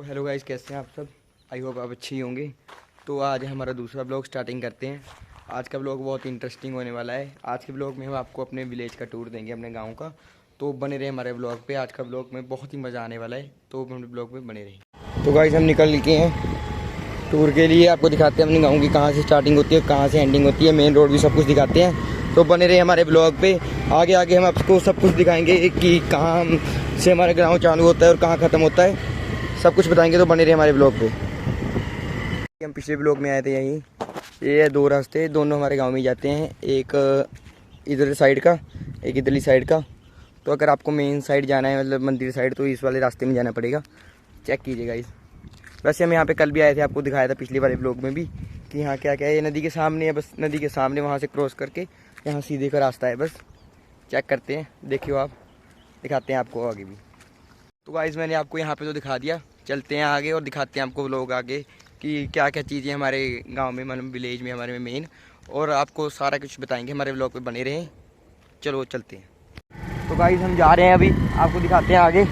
Hello guys, कैसे हैं आप सब। आई होप आप अच्छे ही होंगे। तो आज हमारा दूसरा ब्लॉग स्टार्टिंग करते हैं। आज का ब्लॉग बहुत इंटरेस्टिंग होने वाला है। आज के ब्लॉग में हम आपको अपने विलेज का टूर देंगे, अपने गांव का। तो बने रहे हमारे ब्लॉग पे। आज का ब्लॉग में बहुत ही मज़ा आने वाला है, तो हमारे ब्लॉग में बने रहे। तो गाइस हम निकल के हैं टूर के लिए। आपको दिखाते हैं अपने गाँव की कहाँ से स्टार्टिंग होती है, कहाँ से एंडिंग होती है, मेन रोड भी सब कुछ दिखाते हैं। तो बने रहे हमारे ब्लॉग पे। आगे आगे हम आपको सब कुछ दिखाएंगे कि कहाँ से हमारा गाँव चालू होता है और कहाँ ख़त्म होता है, सब कुछ बताएंगे। तो बने रहे हमारे ब्लॉग पे। हम पिछले ब्लॉग में आए थे यहीं। ये है दो रास्ते, दोनों हमारे गांव में ही जाते हैं। एक इधर साइड का, एक इधरली साइड का। तो अगर आपको मेन साइड जाना है, मतलब मंदिर साइड, तो इस वाले रास्ते में जाना पड़ेगा। चेक कीजिएगा इस। वैसे हम यहाँ पे कल भी आए थे, आपको दिखाया था पिछले वाले ब्लॉग में भी कि यहाँ क्या क्या है। ये नदी के सामने है, बस नदी के सामने, वहाँ से क्रॉस करके यहाँ सीधे का रास्ता है। बस चेक करते हैं, देखियो आप, दिखाते हैं आपको आगे भी। तो गाइस मैंने आपको यहाँ पे तो दिखा दिया। चलते हैं आगे और दिखाते हैं आपको लोग आगे कि क्या क्या चीज़ें हमारे गांव में, मतलब विलेज में हमारे में मेन, और आपको सारा कुछ बताएंगे। हमारे ब्लॉग पे बने रहें। चलो चलते हैं। तो गाइस हम जा रहे हैं अभी, आपको दिखाते हैं आगे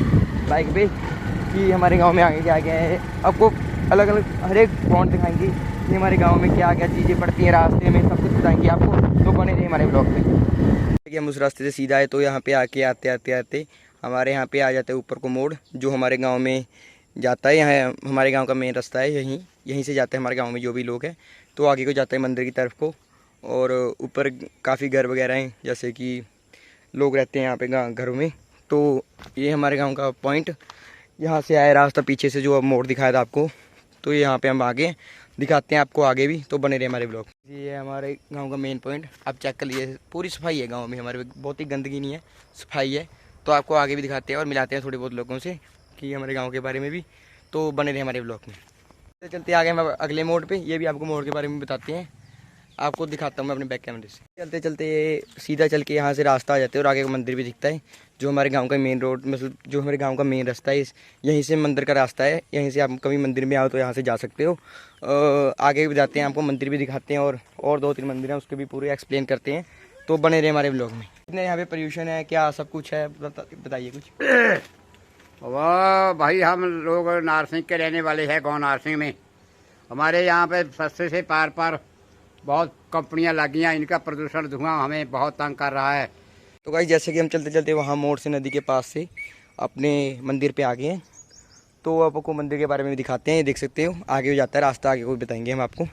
बाइक पे कि हमारे गाँव में आगे क्या क्या है। आपको अलग अलग हर एक पॉइंट दिखाएंगे कि हमारे गाँव में क्या क्या चीज़ें पड़ती हैं रास्ते में, सब कुछ बताएंगे आपको। तो बने रहे हमारे ब्लॉग पे। हम उस रास्ते से सीधा है, तो यहाँ पे आके आते आते आते हमारे यहाँ पे आ जाते हैं ऊपर को मोड़, जो हमारे गांव में जाता है। यहाँ हमारे गांव का मेन रास्ता है, यहीं से जाते हैं हमारे गांव में जो भी लोग हैं। तो आगे को जाते हैं मंदिर की तरफ को, और ऊपर काफ़ी घर वगैरह हैं, जैसे कि लोग रहते हैं यहाँ पे घरों में। तो ये हमारे गाँव का पॉइंट। यहाँ से आया रास्ता पीछे से, जो अब मोड़ दिखाया था आपको। तो यहाँ पर हम आगे दिखाते हैं आपको आगे भी। तो बने रहे हमारे ब्लॉग। ये है हमारे गाँव का मेन पॉइंट, आप चेक कर लीजिए। पूरी सफाई है गाँव में हमारे, बहुत ही गंदगी नहीं है, सफाई है। तो आपको आगे भी दिखाते हैं और मिलाते हैं थोड़े बहुत लोगों से कि हमारे गांव के बारे में भी। तो बने रहे हमारे ब्लॉग में। चलते आगे हम अगले मोड़ पे, ये भी आपको मोड़ के बारे में बताते हैं। आपको दिखाता हूँ मैं अपने बैक कैमरे से। चलते चलते सीधा चल के यहाँ से रास्ता आ जाते हैं और आगे का मंदिर भी दिखता है, जो हमारे गांव का मेन रोड, मतलब जो हमारे गांव का मेन रास्ता है। यहीं से मंदिर का रास्ता है, यहीं से आप कभी मंदिर में आओ तो यहाँ से जा सकते हो। आगे भी जाते हैं, आपको मंदिर भी दिखाते हैं, और दो तीन मंदिर हैं, उसके भी पूरे एक्सप्लेन करते हैं। तो बने रहे हमारे ब्लॉग में। इतने यहाँ पे पोल्यूशन है, क्या सब कुछ है, बताइए कुछ। वाह भाई, हम लोग नारसिंह के रहने वाले हैं। गाँव नारसिंह में हमारे यहाँ पे सस्ते से पार पार बहुत कंपनियां लगी हैं। इनका प्रदूषण धुआं हमें बहुत तंग कर रहा है। तो गाइस जैसे कि हम चलते चलते वहाँ मोड़ से नदी के पास से अपने मंदिर पे आ गए हैं। तो आपको मंदिर के बारे में भी दिखाते हैं, ये देख सकते हो आगे हो जाता है रास्ता, आगे को बताएंगे हम आपको।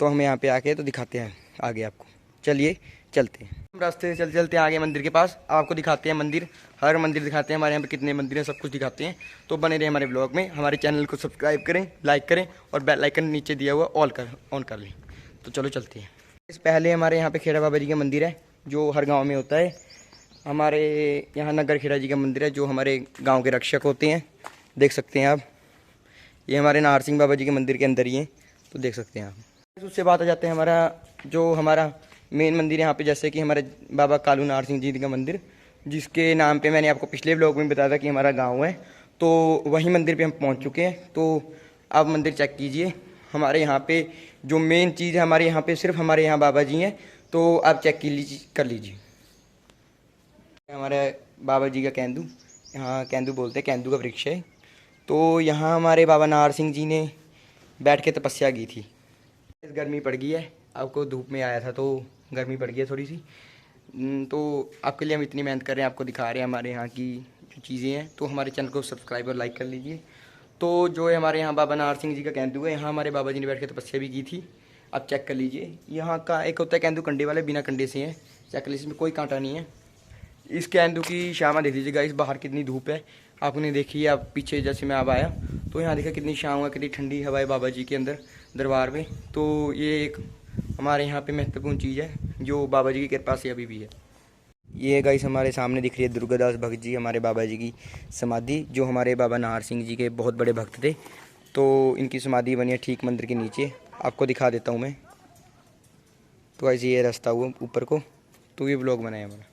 तो हम यहाँ पे आके तो दिखाते हैं आगे आपको। चलिए चलते हैं। हम रास्ते से चलते चलते आगे मंदिर के पास, आपको दिखाते हैं मंदिर, हर मंदिर दिखाते हैं हमारे यहाँ पे कितने मंदिर हैं, सब कुछ दिखाते हैं। तो बने रहे हमारे ब्लॉग में। हमारे चैनल को सब्सक्राइब करें, लाइक करें, और बेल आइकन नीचे दिया हुआ ऑन कर लें। तो चलो चलते हैं। इस पहले हमारे यहाँ पे खेड़ा बाबा जी का मंदिर है, जो हर गाँव में होता है। हमारे यहाँ नगर खेड़ा जी का मंदिर है, जो हमारे गाँव के रक्षक होते हैं, देख सकते हैं आप। ये हमारे नाहर सिंह बाबा जी के मंदिर के अंदर ही हैं, तो देख सकते हैं आप। उससे बात आ जाते हैं हमारा मेन मंदिर यहाँ पे, जैसे कि हमारे बाबा कालू नाहर सिंह जी का मंदिर, जिसके नाम पे मैंने आपको पिछले ब्लॉग में बताया था कि हमारा गांव है। तो वही मंदिर पे हम पहुंच चुके हैं। तो आप मंदिर चेक कीजिए। हमारे यहाँ पे जो मेन चीज़ है, हमारे यहाँ पे सिर्फ हमारे यहाँ बाबा जी हैं। तो आप चेक कर लीजिए। हमारे बाबा जी का केंदू, यहाँ केंदू बोलते हैं, केंदू का वृक्ष है। तो यहाँ हमारे बाबा नाहर सिंह जी ने बैठ के तपस्या की थी। गर्मी पड़ गई है, आपको धूप में आया था तो गर्मी पड़ गई है थोड़ी सी। तो आपके लिए हम इतनी मेहनत कर रहे हैं, आपको दिखा रहे हैं हमारे यहाँ की जो चीज़ें हैं। तो हमारे चैनल को सब्सक्राइब और लाइक कर लीजिए। तो जो है हमारे यहाँ बाबा नाहर सिंह जी का केंदू है, यहाँ हमारे बाबा जी ने बैठ के तपस्या भी की थी। आप चेक कर लीजिए। यहाँ का एक होता है केंदू कंडे वाले, बिना कंडे से हैं। चेक कर लीजिए, इसमें कोई कांटा नहीं है। इस केंदू की शामा देख लीजिएगा, इस बाहर कितनी धूप है आपने देखी है। आप पीछे जैसे मैं अब आया तो यहाँ देखा कितनी शाम है, कितनी ठंडी हवा है बाबा जी के अंदर दरबार में। तो ये एक हमारे यहाँ पे महत्वपूर्ण चीज़ है, जो बाबा जी की कृपा से अभी भी है। ये गाइस हमारे सामने दिख रही है दुर्गादास भगत जी, हमारे बाबा जी की समाधि, जो हमारे बाबा नाहर सिंह जी के बहुत बड़े भक्त थे। तो इनकी समाधि बनी है ठीक मंदिर के नीचे, आपको दिखा देता हूँ मैं। तो गाइस ये रास्ता हुआ ऊपर को, तो ये ब्लॉग बनाया हमारा।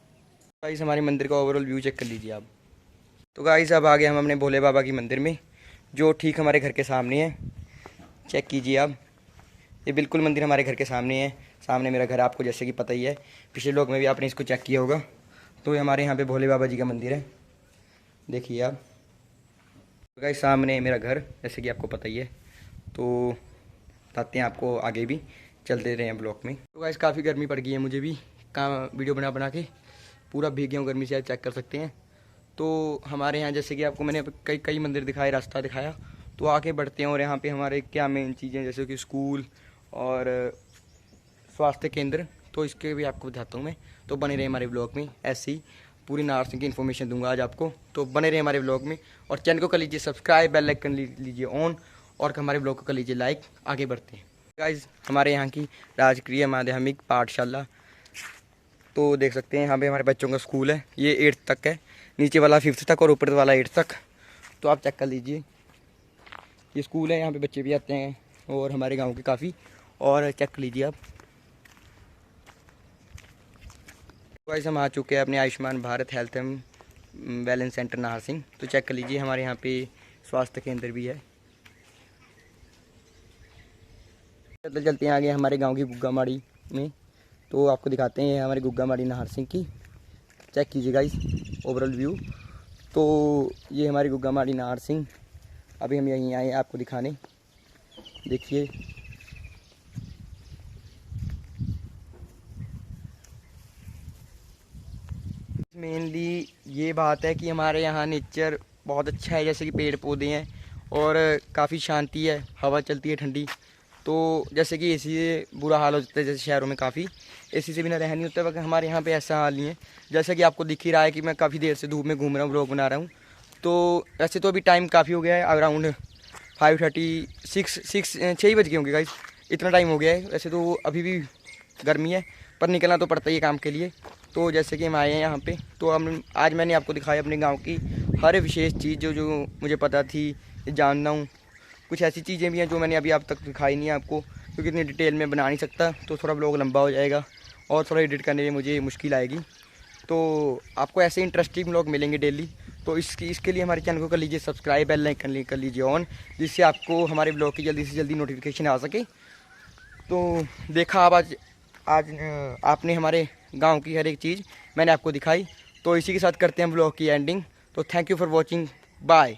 गाइस हमारे मंदिर का ओवरऑल व्यू चेक कर लीजिए आप। तो गाइस अब आ गए हम अपने भोले बाबा की मंदिर में, जो ठीक हमारे घर के सामने है। चेक कीजिए आप, ये बिल्कुल मंदिर हमारे घर के सामने है। सामने मेरा घर, आपको जैसे कि पता ही है, पिछले लोग में भी आपने इसको चेक किया होगा। तो ये हमारे यहाँ पे भोले बाबा जी का मंदिर है, देखिए आप। गाइस सामने है मेरा घर, जैसे कि आपको पता ही है। तो बताते हैं आपको आगे भी, चलते रहे हैं ब्लॉक में। तो गाइस काफ़ी गर्मी पड़ गई है, मुझे भी काम वीडियो बना के पूरा भीग गया हूँ गर्मी से, आप चेक कर सकते हैं। तो हमारे यहाँ जैसे कि आपको मैंने कई कई मंदिर दिखाए, रास्ता दिखाया, तो आगे बढ़ते हैं। और यहाँ पे हमारे क्या मेन चीज़ें जैसे कि स्कूल और स्वास्थ्य केंद्र, तो इसके भी आपको बताता हूँ मैं। तो बने रहे हमारे ब्लॉग में, ऐसी पूरी नारसिंह की इन्फॉर्मेशन दूंगा आज आपको। तो बने रहे हमारे ब्लॉग में और चैनल को कर लीजिए सब्सक्राइब, बेल आइकन लीजिए ऑन और हमारे ब्लॉग को कर लीजिए लाइक। आगे बढ़ते हैं गाइज, हमारे यहाँ की राजकीय माध्यमिक पाठशाला, तो देख सकते हैं यहाँ पे हमारे बच्चों का स्कूल है। ये 8th तक है, नीचे वाला 5th तक और ऊपर वाला 8th तक। तो आप चेक कर लीजिए, ये स्कूल है, यहाँ पे बच्चे भी आते हैं और हमारे गांव के काफ़ी। और चेक कर लीजिए आप। गाइस हम आ चुके हैं अपने Ayushman Bharat health and wellness centre Narsingh. तो चेक कर लीजिए, हमारे यहाँ पे स्वास्थ्य केंद्र भी है। चलते चलते हैं आगे हमारे गांव की गुग्गामाड़ी में, तो आपको दिखाते हैं हमारे गुग्गामाड़ी नारसिंह की। चेक कीजिए गाइस ओवरऑल व्यू। तो ये हमारी गुग्गामाड़ी नारसिंह, अभी हम यहीं आए हैं आपको दिखाने, देखिए। मेनली ये बात है कि हमारे यहाँ नेचर बहुत अच्छा है, जैसे कि पेड़ पौधे हैं और काफ़ी शांति है, हवा चलती है ठंडी। तो जैसे कि एसी से बुरा हाल हो जाता है, जैसे शहरों में काफ़ी एसी से बिना रह नहीं होता, वक्त हमारे यहाँ पे ऐसा हाल नहीं है। जैसा कि आपको दिख ही रहा है कि मैं काफ़ी देर से धूप में घूम रहा हूँ, व्लॉग बना रहा हूँ। तो वैसे तो अभी टाइम काफ़ी हो गया है, अराउंड 5:36 6 ही बज गए होंगे गाइस, इतना टाइम हो गया है। वैसे तो अभी भी गर्मी है, पर निकलना तो पड़ता ही है काम के लिए। तो जैसे कि हम आए हैं यहाँ पे, तो हम आज मैंने आपको दिखाया अपने गांव की हर विशेष चीज़ जो जो मुझे पता थी, जानना हूँ। कुछ ऐसी चीज़ें भी हैं जो मैंने अभी आप तक दिखाई नहीं है आपको, क्योंकि इतनी डिटेल में बना नहीं सकता, तो थोड़ा ब्लॉग लंबा हो जाएगा और थोड़ा एडिट करने में मुझे मुश्किल आएगी। तो आपको ऐसे इंटरेस्टिंग ब्लॉग मिलेंगे डेली। तो इसके लिए हमारे चैनल को कर लीजिए सब्सक्राइब, बेल आइकन कर लीजिए ऑन, जिससे आपको हमारे ब्लॉग की जल्दी से जल्दी नोटिफिकेशन आ सके। तो देखा आप आज आपने हमारे गांव की हर एक चीज़ मैंने आपको दिखाई। तो इसी के साथ करते हैं ब्लॉग की एंडिंग। तो thank you for watching, bye.